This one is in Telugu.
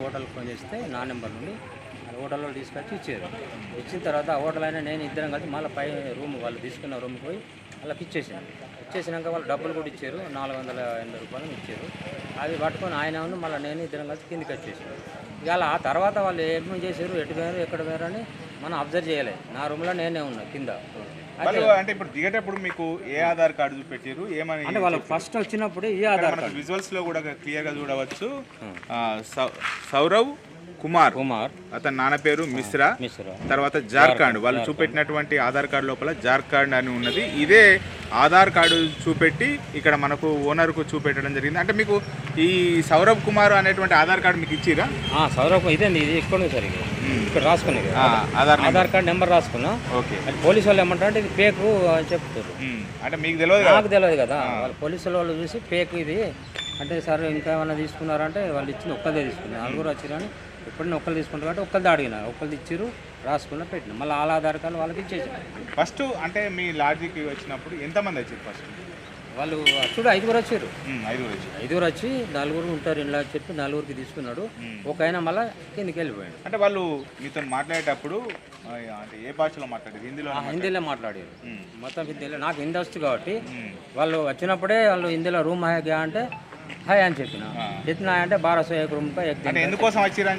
హోటల్కి ఫోన్ చేస్తే నా నెంబర్ నుండి హోటల్లో తీసుకొచ్చి ఇచ్చారు. ఇచ్చిన తర్వాత ఆ హోటల్ అయినా నేను ఇద్దరం కలిసి మళ్ళీ పై రూమ్ వాళ్ళు తీసుకున్న రూమ్కి పోయి వాళ్ళకి ఇచ్చేసాను. ఇచ్చేసినాక వాళ్ళు డబ్బులు కూడా ఇచ్చారు, 480 రూపాయలు ఇచ్చారు. అవి పట్టుకొని ఆయన మళ్ళీ నేను ఇద్దరం కలిసి కిందికి వచ్చేసాను. ఇవాళ ఆ తర్వాత వాళ్ళు ఏమేమి చేశారు, ఎటు పోయారు, ఎక్కడ పోయారు అని మనం అబ్జర్వ్ చేయలేదు. నా రూమ్లో నేనే ఉన్నా కింద. అంటే ఇప్పుడు దిగేటప్పుడు మీకు ఏ ఆధార్ కార్డు చూపెట్టారు ఏమని? అంటే వాళ్ళు ఫస్ట్ వచ్చినప్పుడు ఈ ఆధార్ కార్డు విజువల్స్ లో కూడా క్లియర్ గా చూడవచ్చు. సౌరవ్ కుమార్ అతని నాన్న పేరు మిశ్రా, తర్వాత జార్ఖండ్. వాళ్ళు చూపెట్టినటువంటి ఆధార్ కార్డు లోపల జార్ఖండ్ అని ఉన్నది. ఇదే ఆధార్ కార్డు చూపెట్టి ఇక్కడ మనకు ఓనర్ కు చూపెట్టడం జరిగింది. అంటే మీకు ఈ సౌరవ్ కుమార్ అనేటువంటి ఆధార్ కార్డు మీకు ఇచ్చిరా? సౌరవ్ ఇదేంది, ఇది ఇక్కడ సార్ ఇక్కడ రాసుకునేది ఆధార్ కార్డు నెంబర్ రాసుకున్నా. ఓకే. పోలీసు వాళ్ళు ఏమంటారు ఇది ఫేక్ అని చెప్తారు. అంటే మీకు తెలియదు, నాకు తెలియదు కదా. వాళ్ళు పోలీసుల వాళ్ళు చూసి ఫేక్ ఇది అంటే సార్ ఇంకా ఏమైనా తీసుకున్నారంటే వాళ్ళు ఇచ్చిన ఒక్కదే తీసుకున్నారు. నలుగురు వచ్చి కానీ ఎప్పుడైనా ఒక్కరు తీసుకుంటారు కాబట్టి ఒక్కరిది అడిగినారు, ఒక్కరిది ఇచ్చారు, రాసుకున్న పెట్టిన మళ్ళీ వాళ్ళ ఆధార్ కార్డు వాళ్ళకి ఇచ్చేసి. ఫస్ట్ అంటే మీ లాడ్జికి వచ్చినప్పుడు ఎంతమంది వచ్చారు? ఫస్ట్ వాళ్ళు చూడు 5 వచ్చారు. 5 వచ్చి 4 ఉంటారు ఇంట్లో చెప్పి 4కి తీసుకున్నాడు. ఒక ఆయన మళ్ళీ కిందికి వెళ్ళిపోయాడు. అంటే వాళ్ళు మీతో మాట్లాడేటప్పుడు అంటే ఏ భాషలో మాట్లాడారు? హిందీలో మాట్లాడారు. మొత్తం హిందీలో. నాకు హిందీ వస్తుంది కాబట్టి వాళ్ళు వచ్చినప్పుడే వాళ్ళు హిందీలో రూమ్ హాయ్ అంటే హాయ్ అని చెప్పిన అంటే 1201 రూమ్. ఎందుకోసం వచ్చిరని